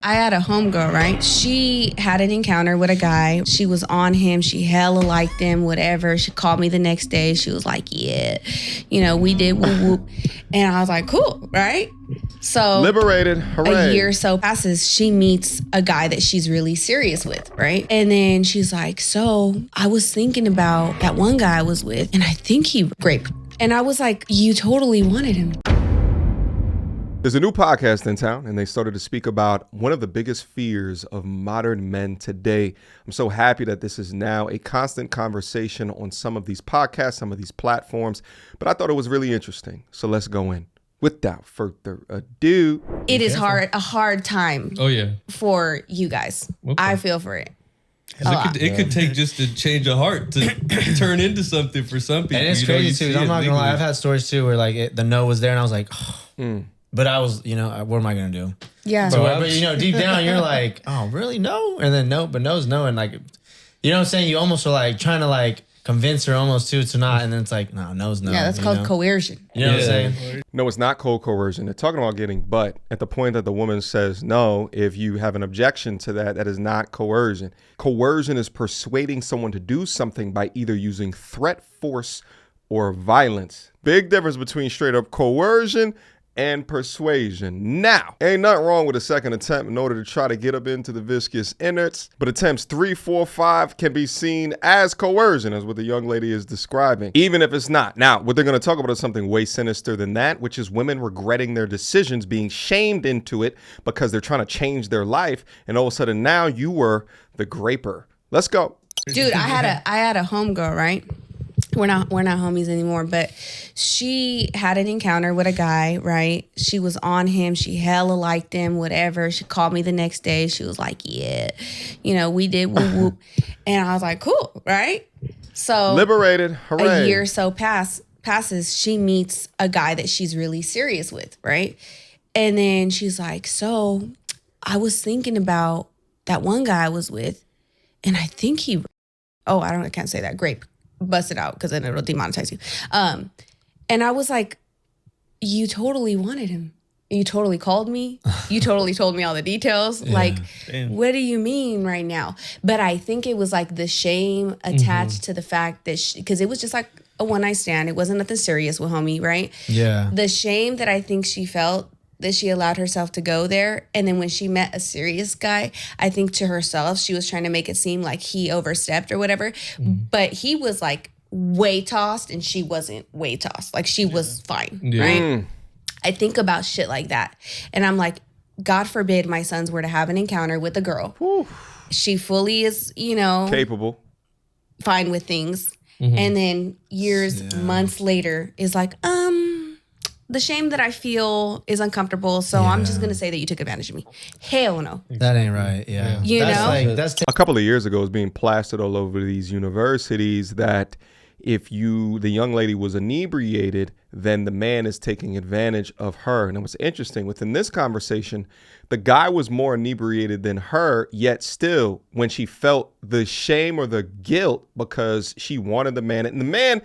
I had a homegirl, right? She had an encounter with a guy. She was on him. She hella liked him, whatever. She called me the next day. She was like, yeah, we did whoop whoop. And I was like, cool, right? So liberated, hooray. A year or so passes, she meets a guy that she's really serious with, right? And then she's like, so I was thinking about that one guy I was with, and I think he raped. And I was like, you totally wanted him. There's a new podcast in town, and they started to speak about one of the biggest fears of modern men today. I'm so happy that this is now a constant conversation on some of these podcasts, some of these platforms, but I thought it was really interesting. So let's go in. Without further ado. It is a hard time for you guys. Okay. I feel for it. It could take just a change of heart to turn into something for some people. And it's crazy too. I'm not gonna lie. I've had stories too where like the no was there, and I was like, but I was, what am I gonna do? Yeah. So, but deep down, you're like, oh, really? No, and then no, but no's no, and like, you know what I'm saying? You almost are like trying to like convince her almost to not, and then it's like, no, no's no. Yeah, that's called coercion. You know what I'm saying? No, it's not cold coercion. They're talking about getting butt. At the point that the woman says no, if you have an objection to that, that is not coercion. Coercion is persuading someone to do something by either using threat, force, or violence. Big difference between straight up coercion and persuasion. Now, ain't nothing wrong with a second attempt in order to try to get up into the viscous innards, but attempts 3, 4, 5 can be seen as coercion, as what the young lady is describing, even if it's not. Now, what they're going to talk about is something way sinister than that, which is women regretting their decisions, being shamed into it because they're trying to change their life, and all of a sudden now you were the graper. Let's go. Dude, I had a homegirl, right? We're not homies anymore, but she had an encounter with a guy, right? She was on him. She hella liked him, whatever. She called me the next day. She was like, yeah, we did whoop whoop. And I was like, cool, right? So liberated, hooray. A year or so passes, she meets a guy that she's really serious with, right? And then she's like, so I was thinking about that one guy I was with, and I think I can't say that, grape. Bust it out because then it'll demonetize you. And I was like, you totally wanted him. You totally called me. You totally told me all the details. What do you mean right now? But I think it was like the shame attached to the fact that because it was just like a one night stand. It wasn't nothing serious with homie, right? Yeah. The shame that I think she felt that she allowed herself to go there. And then when she met a serious guy, I think to herself, she was trying to make it seem like he overstepped or whatever. But he was like way tossed and she wasn't way tossed. Like she was fine, right? I think about shit like that. And I'm like, God forbid my sons were to have an encounter with a girl. Whew. She fully is, capable, fine with things. And then months later is like, the shame that I feel is uncomfortable, so I'm just gonna say that you took advantage of me. Hell no. That ain't right. Yeah. That's a couple of years ago, it was being plastered all over these universities that if the young lady was inebriated, then the man is taking advantage of her. And it was interesting within this conversation, the guy was more inebriated than her, yet still when she felt the shame or the guilt because she wanted the man, and the man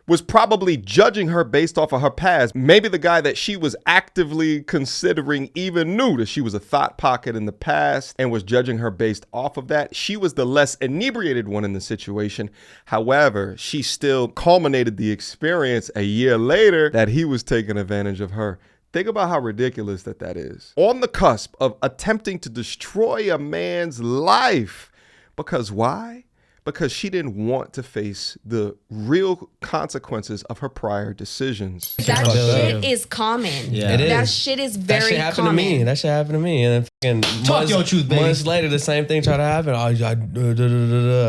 was probably judging her based off of her past. Maybe the guy that she was actively considering even knew that she was a thought pocket in the past and was judging her based off of that. She was the less inebriated one in the situation. However, she still culminated the experience a year later that he was taking advantage of her. Think about how ridiculous that is. On the cusp of attempting to destroy a man's life. Because why? Because she didn't want to face the real consequences of her prior decisions. That shit is common. Yeah. It is. That shit is very common. That shit happened to me. And then talk your truth, baby. Months later, the same thing tried to happen. I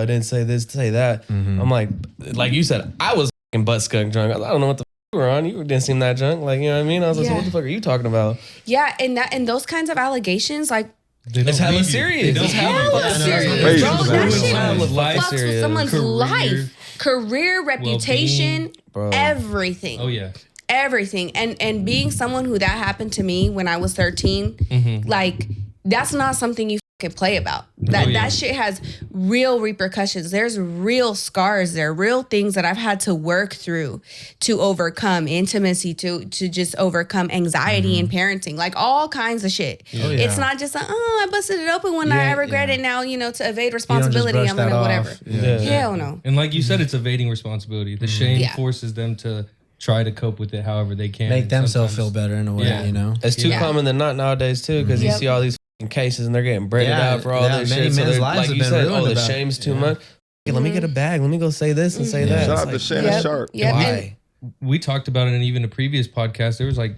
didn't say this, say that. I'm like you said, I was butt skunk drunk. I don't know what the you were on. You didn't seem that drunk. Like, you know what I mean? I was like, so what the fuck are you talking about? Yeah, and those kinds of allegations, like, it's hella serious. It's hella serious. Bro, that shit fucks with someone's life, career, reputation, everything. Oh, yeah. Everything. And being someone who that happened to me when I was 13, like, that's not something you could play about. That shit has real repercussions. There's real scars there, real things that I've had to work through to overcome intimacy, to just overcome anxiety in parenting, like all kinds of shit. It's not just like, I busted it open one night, I regret it now, to evade responsibility, I'm gonna whatever. Hell no. And like you said, it's evading responsibility. The shame forces them to try to cope with it however they can. Make themselves feel better in a way, It's too common than not nowadays too, because you see all these cases and they're getting braided out for all this shit. So like you said, the shame's too much. Hey, let me get a bag. Let me go say this and say that. Shout out to Shannon Sharp. Why? We talked about it in even a previous podcast. There was like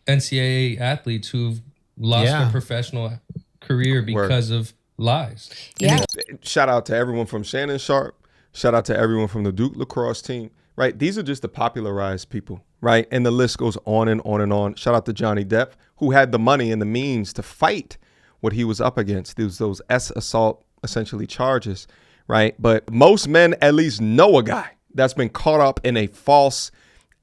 NCAA athletes who've lost their professional career because of lies. Yeah. Shout out to everyone from Shannon Sharp. Shout out to everyone from the Duke lacrosse team. Right, these are just the popularized people, right? And the list goes on and on and on. Shout out to Johnny Depp, who had the money and the means to fight what he was up against. Those assault, essentially, charges, right? But most men at least know a guy that's been caught up in a false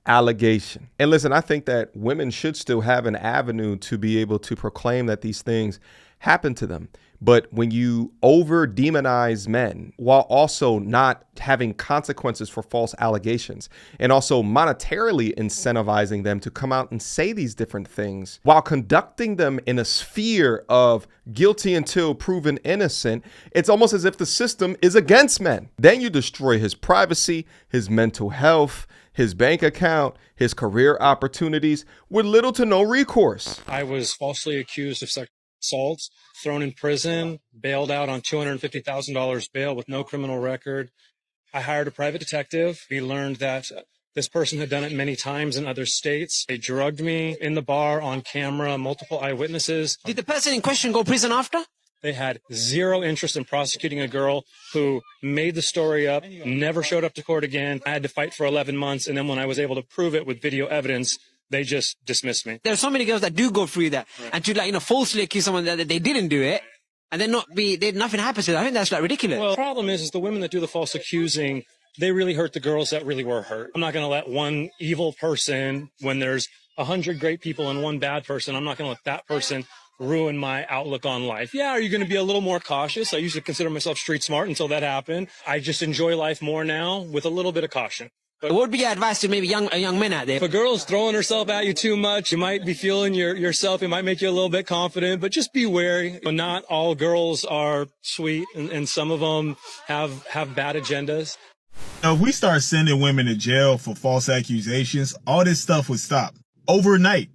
allegation. And listen, I think that women should still have an avenue to be able to proclaim that these things happen to them. But when you over demonize men while also not having consequences for false allegations and also monetarily incentivizing them to come out and say these different things while conducting them in a sphere of guilty until proven innocent, it's almost as if the system is against men. Then you destroy his privacy, his mental health, his bank account, his career opportunities with little to no recourse. I was falsely accused of sexual assaults, thrown in prison, bailed out on $250,000 bail with no criminal record. I hired a private detective. We learned that this person had done it many times in other states. They drugged me in the bar on camera, multiple eyewitnesses. Did the person in question go to prison after? They had zero interest in prosecuting a girl who made the story up, never showed up to court again. I had to fight for 11 months, and then when I was able to prove it with video evidence, they just dismissed me. There are so many girls that do go through that, and to falsely accuse someone that they didn't do it, and then nothing happens to them. I think that's ridiculous. Well, the problem is the women that do the false accusing, they really hurt the girls that really were hurt. I'm not going to let one evil person, when there's 100 great people and one bad person, I'm not going to let that person ruin my outlook on life. Yeah, are you going to be a little more cautious? I used to consider myself street smart until that happened. I just enjoy life more now with a little bit of caution. But what would be your advice to maybe young men out there? If a girl's throwing herself at you too much, you might be feeling yourself. It might make you a little bit confident, but just be wary. Not all girls are sweet, and some of them have bad agendas. Now, if we start sending women to jail for false accusations, all this stuff would stop overnight.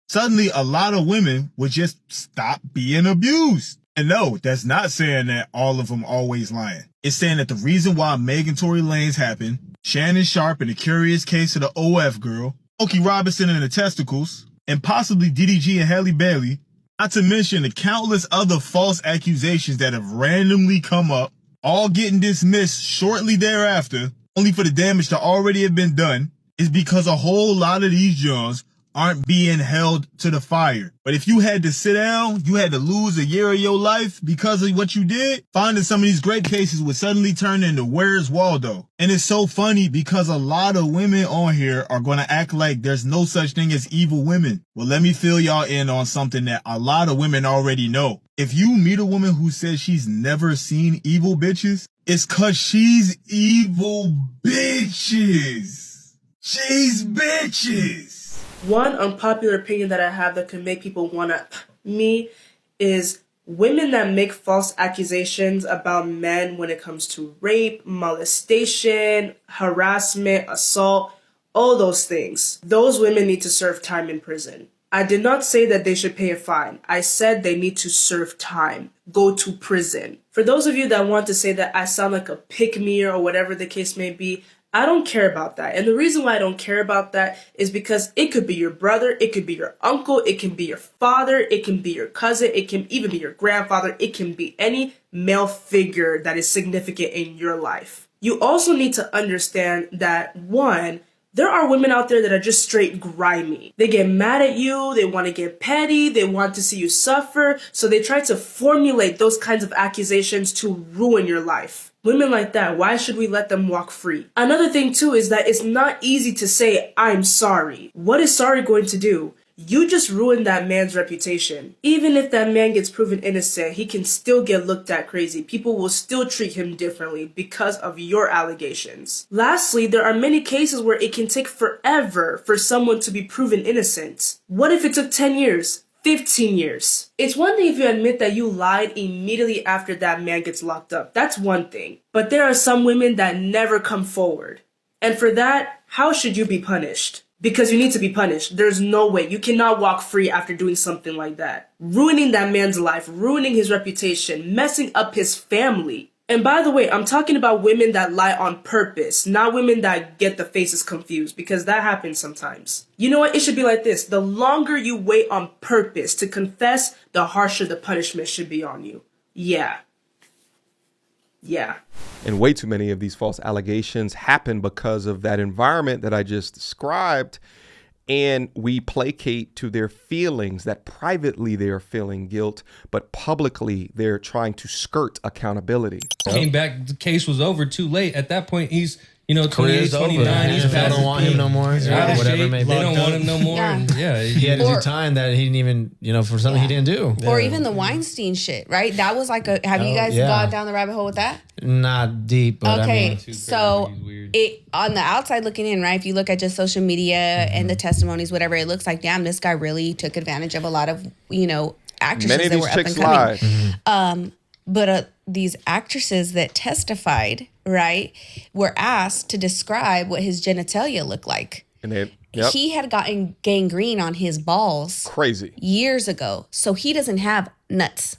Suddenly, a lot of women would just stop being abused. And no, that's not saying that all of them always lying. It's saying that the reason why Megan Tory Lane's happened, Shannon Sharp in the curious case of the OF girl, Okie Robinson and the testicles, and possibly DDG and Halle Bailey, not to mention the countless other false accusations that have randomly come up, all getting dismissed shortly thereafter, only for the damage to already have been done, is because a whole lot of these Johns aren't being held to the fire. But if you had to sit down, you had to lose a year of your life because of what you did, finding some of these great cases would suddenly turn into Where's Waldo? And it's so funny because a lot of women on here are going to act like there's no such thing as evil women. Well, let me fill y'all in on something that a lot of women already know. If you meet a woman who says she's never seen evil bitches, it's cause she's evil bitches. She's bitches. One unpopular opinion that I have that could make people want me is women that make false accusations about men when it comes to rape, molestation, harassment, assault, all those things. Those women need to serve time in prison. I did not say that they should pay a fine. I said they need to serve time, go to prison. For those of you that want to say that I sound like a pick-me or whatever the case may be, I don't care about that. And the reason why I don't care about that is because it could be your brother, it could be your uncle, it can be your father, it can be your cousin, it can even be your grandfather, it can be any male figure that is significant in your life. You also need to understand that, one, there are women out there that are just straight grimy. They get mad at you, they want to get petty, they want to see you suffer, so they try to formulate those kinds of accusations to ruin your life. Women like that, why should we let them walk free? Another thing too is that it's not easy to say, I'm sorry. What is sorry going to do? you just ruined that man's reputation. Even if that man gets proven innocent, he can still get looked at crazy. People will still treat him differently because of your allegations. Lastly, there are many cases where it can take forever for someone to be proven innocent. What if it took 10 years? 15 years. It's one thing if you admit that you lied immediately after that man gets locked up. That's one thing. But there are some women that never come forward. And for that, how should you be punished? Because you need to be punished. There's no way. You cannot walk free after doing something like that. Ruining that man's life, ruining his reputation, messing up his family. And by the way, I'm talking about women that lie on purpose, not women that get the faces confused, because that happens sometimes. You know what? It should be like this. The longer you wait on purpose to confess, the harsher the punishment should be on you. Yeah. And way too many of these false allegations happen because of that environment that I just described. And we placate to their feelings that privately they're feeling guilt, but publicly they're trying to skirt accountability. Came back, the case was over too late. At that point, he's, 28, Career's 29. over. He's They past don't want him no more. Out of Whatever shape. may be. They don't want him no more. Yeah. And He had to do time that he didn't even, for something he didn't do. Or even the Weinstein shit, right? That was like have you guys gone down the rabbit hole with that? Not deep, but Okay, I mean, so it on the outside looking in, right? If you look at just social media and the testimonies, whatever, it looks like, damn, this guy really took advantage of a lot of, actresses Many of that these were up chicks and coming. lied. But these actresses that testified, right, were asked to describe what his genitalia looked like. And He had gotten gangrene on his balls crazy years ago, so he doesn't have nuts.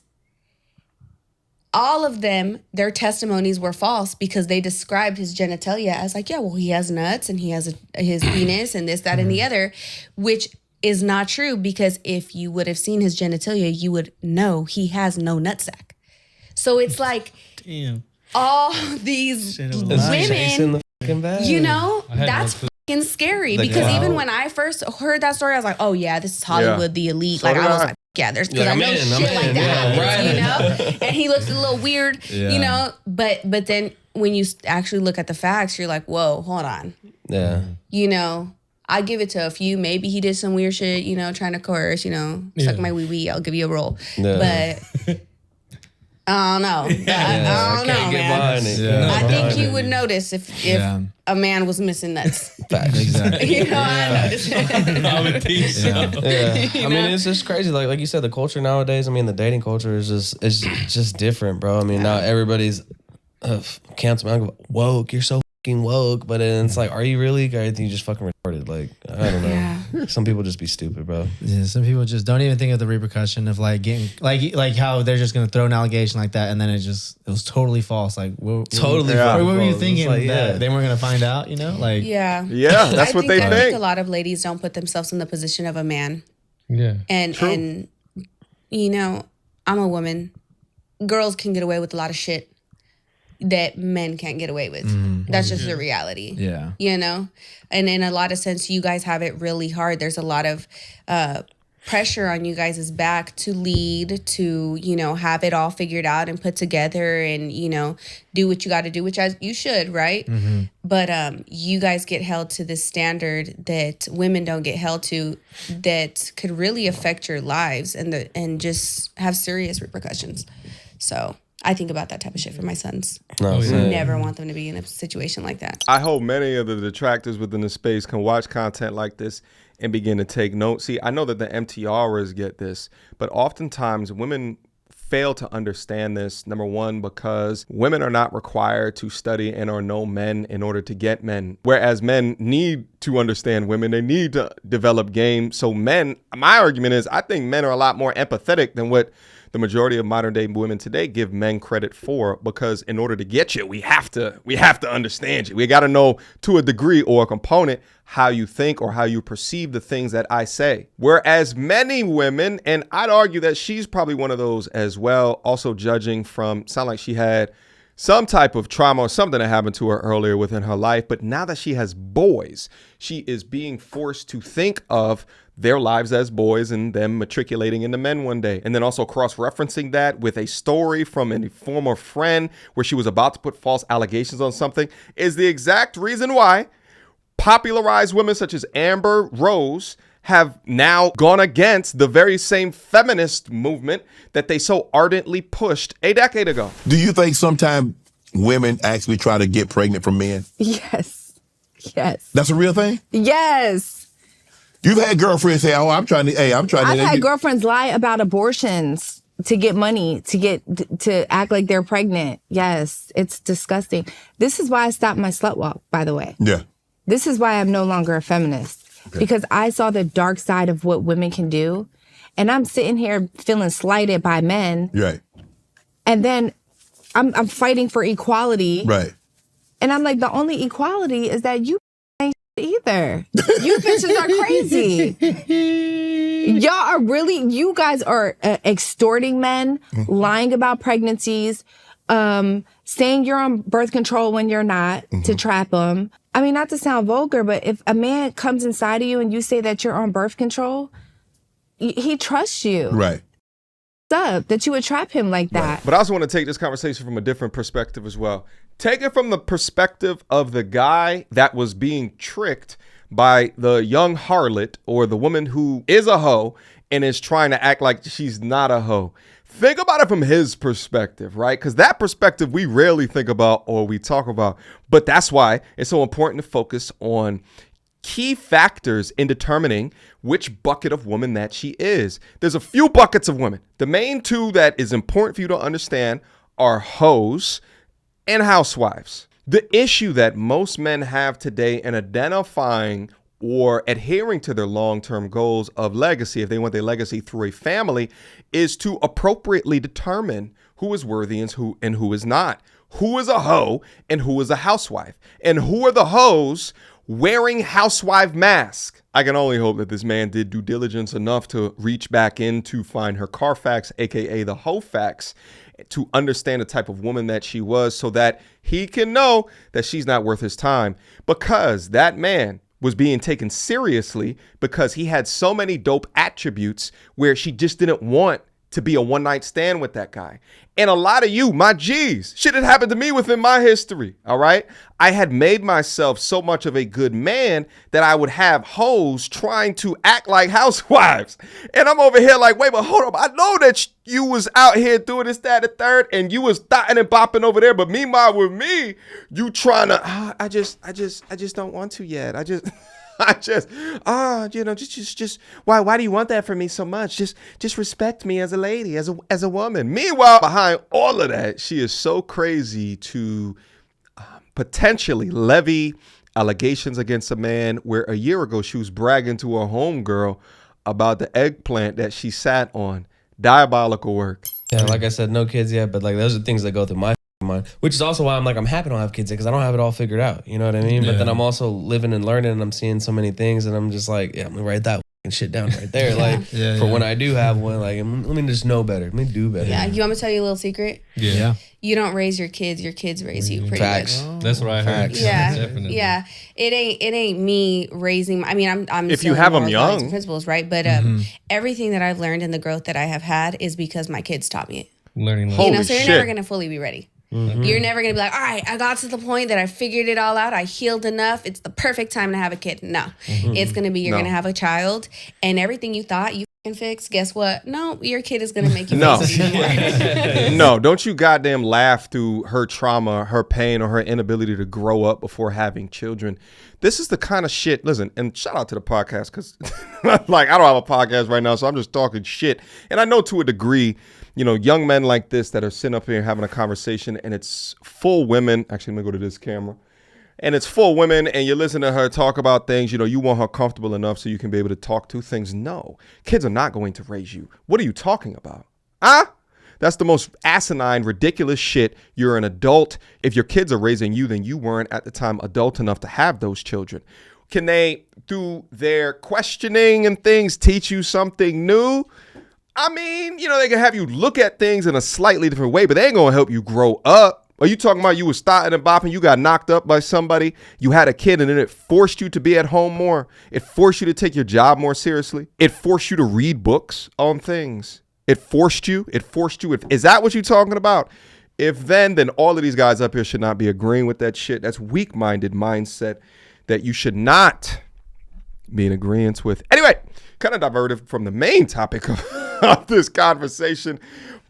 All of them, their testimonies were false because they described his genitalia as like, yeah, well, he has nuts and he has his penis and this, that, and the other, which is not true, because if you would have seen his genitalia, you would know he has no nutsack. So it's like all these women, the fucking bag. that's fucking scary, because even when I first heard that story, I was like, oh yeah, this is Hollywood, the elite. So like did I was I. like, yeah, there's, because I I'm know in, shit I'm like in, that yeah, happens, and he looks a little weird, but then when you actually look at the facts, you're like, whoa, hold on. Yeah. I give it to a few. Maybe he did some weird shit, trying to coerce, suck my wee-wee, I'll give you a roll. Yeah. But I don't know. I don't know, man. I think you would notice if a man was missing nuts. exactly. I noticed it. I would think so. Yeah. I mean, it's just crazy. Like you said, the culture nowadays, I mean, the dating culture is just different, bro. I mean, now everybody's cancel woke. You're so fucking woke. But then it's like, are you really? Or you just fucking retarded? Like, I don't know. Yeah. Some people just be stupid, bro. Yeah, some people just don't even think of the repercussion of like getting like how they're just gonna throw an allegation like that and then it was totally false. Like, what were you thinking? Like, that they weren't gonna find out? Like, Yeah, that's what they I think. think a lot of ladies don't put themselves in the position of a man. Yeah. And I'm a woman. Girls can get away with a lot of shit that men can't get away with. That's just the reality. Yeah. And in a lot of sense, you guys have it really hard. There's a lot of pressure on you guys' back to lead, to, have it all figured out and put together and, do what you got to do, which you should, right? But you guys get held to this standard that women don't get held to, that could really affect your lives and just have serious repercussions. So I think about that type of shit for my sons. No, Never want them to be in a situation like that. I hope many of the detractors within the space can watch content like this and begin to take note. See, I know that the MTRs get this, but oftentimes women fail to understand this. Number one, because women are not required to study and or know men in order to get men. Whereas men need to understand women. They need to develop game. So men, my argument is, I think men are a lot more empathetic than what the majority of modern day women today give men credit for, because in order to get you, we have to understand you. We got to know to a degree or a component how you think or how you perceive the things that I say. Whereas many women, and I'd argue that she's probably one of those as well, also judging from, sound like she had some type of trauma or something that happened to her earlier within her life. But now that she has boys, she is being forced to think of their lives as boys and them matriculating into men one day. And then also cross-referencing that with a story from a former friend where she was about to put false allegations on something is the exact reason why popularized women such as Amber Rose have now gone against the very same feminist movement that they so ardently pushed a decade ago. Do you think sometimes women actually try to get pregnant from men? Yes. Yes. That's a real thing? Yes. You've had girlfriends say, "Oh, I'm trying to." I've had girlfriends lie about abortions to get money, to act like they're pregnant. Yes, it's disgusting. This is why I stopped my slut walk, by the way. Yeah. This is why I'm no longer a feminist. Okay. Because I saw the dark side of what women can do. And I'm sitting here feeling slighted by men. Right. And then I'm fighting for equality. Right. And I'm like, the only equality is that you ain't either. You bitches are crazy. Y'all are really, you guys are extorting men, lying about pregnancies, saying you're on birth control when you're not to trap them. I mean, not to sound vulgar, but if a man comes inside of you and you say that you're on birth control, he trusts you. Right. Up that you would trap him like that. But I also want to take this conversation from a different perspective as well. Take it from the perspective of the guy that was being tricked by the young harlot or the woman who is a hoe and is trying to act like she's not a hoe. Think about it from his perspective, right? Because that perspective we rarely think about or we talk about. But that's why it's so important to focus on key factors in determining which bucket of woman that she is. There's a few buckets of women. The main two that is important for you to understand are hoes and housewives. The issue that most men have today in identifying or adhering to their long-term goals of legacy, if they want their legacy through a family, is to appropriately determine who is worthy and who is not. Who is a hoe and who is a housewife? And who are the hoes wearing housewife mask? I can only hope that this man did due diligence enough to reach back in to find her Carfax, aka the hoe fax, to understand the type of woman that she was so that he can know that she's not worth his time, because that man was being taken seriously because he had so many dope attributes where she just didn't want to be a one-night stand with that guy. And a lot of you, my G's, shit had happened to me within my history, all right? I had made myself so much of a good man that I would have hoes trying to act like housewives. And I'm over here like, wait, but hold up. I know that you was out here doing this, that, and third, and you was thotting and bopping over there. But meanwhile, with me, you trying to, I just don't want to yet. Why do you want that from me so much? Just respect me as a lady, as a woman. Meanwhile, behind all of that, she is so crazy to potentially levy allegations against a man where a year ago she was bragging to her homegirl about the eggplant that she sat on. Diabolical work. Yeah, like I said, no kids yet, but like those are things that go through my mind, which is also why I'm happy I don't have kids yet, because I don't have it all figured out. You know what I mean? Yeah. But then I'm also living and learning, and I'm seeing so many things, and I'm just like, yeah, I'm gonna write that shit down right there. When I do have one, like, let me just know better. Let me do better. Yeah, you want me to tell you a little secret? Yeah. You don't raise your kids raise you. Pretty Facts. much. That's what I heard. Yeah, Definitely. Yeah. It ain't me raising. I mean, I'm. If you have them young, principles, right? But everything that I've learned and the growth that I have had is because my kids taught me it. Learning. So you're never gonna fully be ready. Mm-hmm. You're never going to be like, all right, I got to the point that I figured it all out. I healed enough. It's the perfect time to have a kid. No, it's going to be, you're going to have a child, and everything you thought you can fix, guess what? No, your kid is going to make you face it. No, don't you goddamn laugh through her trauma, her pain, or her inability to grow up before having children. This is the kind of shit, listen, and shout out to the podcast, because like, I don't have a podcast right now, so I'm just talking shit. And I know to a degree, you know, young men like this that are sitting up here having a conversation, and it's full women. Actually, let me go to this camera. And it's full women, and you listen to her talk about things, you know, you want her comfortable enough so you can be able to talk to things. No, kids are not going to raise you. What are you talking about? That's the most asinine, ridiculous shit. You're an adult. If your kids are raising you, then you weren't at the time adult enough to have those children. Can they, through their questioning and things, teach you something new? I mean, you know, they can have you look at things in a slightly different way, but they ain't gonna help you grow up. Are you talking about you was starting and bopping, you got knocked up by somebody, you had a kid, and then it forced you to be at home more? It forced you to take your job more seriously? It forced you to read books on things? It forced you? Is that what you're talking about? If then all of these guys up here should not be agreeing with that shit. That's weak-minded mindset that you should not be in agreement with. Anyway, kind of diverted from the main topic of this conversation,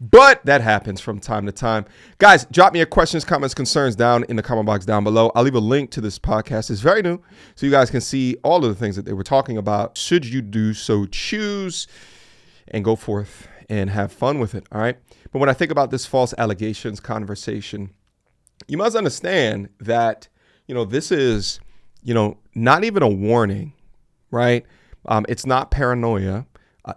but that happens from time to time. Guys, drop me your questions, comments, concerns down in the comment box down below. I'll leave a link to this podcast. It's very new, so you guys can see all of the things that they were talking about. Should you do so choose and go forth and have fun with it, all right? But when I think about this false allegations conversation, you must understand that, this is, not even a warning, right? It's not paranoia.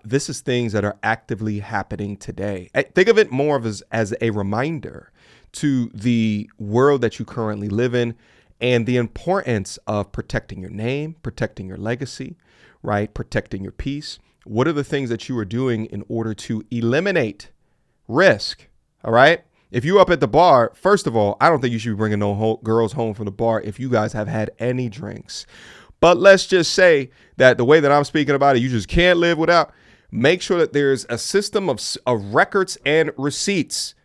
This is things that are actively happening today. Think of it more of as a reminder to the world that you currently live in and the importance of protecting your name, protecting your legacy, right? Protecting your peace. What are the things that you are doing in order to eliminate risk? All right. If you up at the bar, first of all, I don't think you should be bringing no girls home from the bar if you guys have had any drinks. But let's just say that the way that I'm speaking about it, you just can't live without. Make sure that there's a system of records and receipts.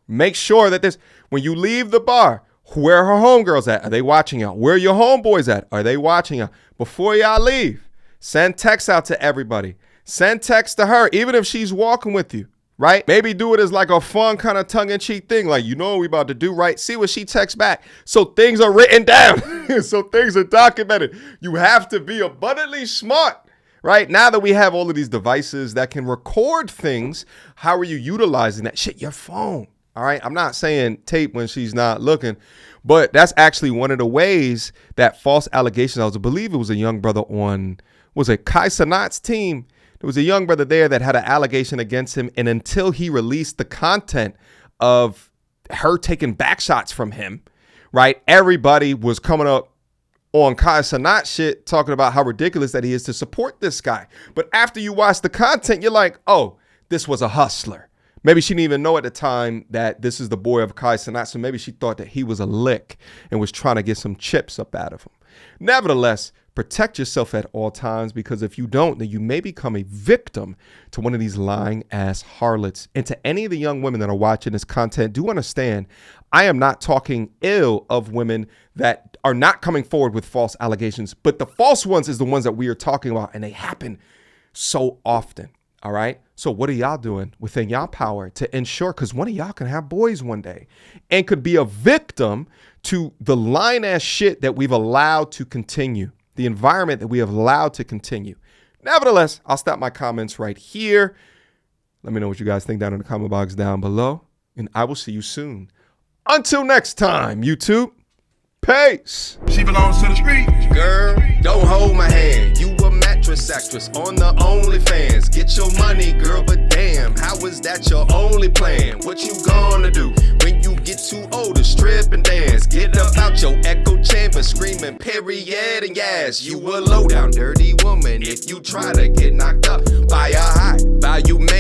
Make sure that when you leave the bar, where are her homegirls at? Are they watching y'all? Where are your homeboys at? Are they watching y'all? Before y'all leave, send texts out to everybody. Send text to her, even if she's walking with you. Right? Maybe do it as like a fun kind of tongue-in-cheek thing. Like, what we about to do, right? See what she texts back. So things are written down. So things are documented. You have to be abundantly smart, right? Now that we have all of these devices that can record things, how are you utilizing that? Shit, your phone. All right? I'm not saying tape when she's not looking, but that's actually one of the ways that false allegations, I believe it was a young brother on, was it Kai Cenat's team? There was a young brother there that had an allegation against him. And until he released the content of her taking back shots from him, right? Everybody was coming up on Kai Cenat shit, talking about how ridiculous that he is to support this guy. But after you watch the content, you're like, oh, this was a hustler. Maybe she didn't even know at the time that this is the boy of Kai Cenat. So maybe she thought that he was a lick and was trying to get some chips up out of him. Nevertheless, protect yourself at all times, because if you don't, then you may become a victim to one of these lying ass harlots. And to any of the young women that are watching this content, do understand, I am not talking ill of women that are not coming forward with false allegations, but the false ones is the ones that we are talking about, and they happen so often. All right. So what are y'all doing within y'all power to ensure, because one of y'all can have boys one day and could be a victim to the lying ass shit that we've allowed to continue, the environment that we have allowed to continue. Nevertheless, I'll stop my comments right here. Let me know what you guys think down in the comment box down below, and I will see you soon. Until next time, YouTube. Peace. She belongs to the street. Girl, don't hold my hand. You a mattress actress on the OnlyFans. Get your money, girl, but damn, how is that your only plan? What you gonna do when you get too old to strip and dance? Get up out your echo chamber screaming period and yes. You a low down dirty woman if you try to get knocked up by a high value man.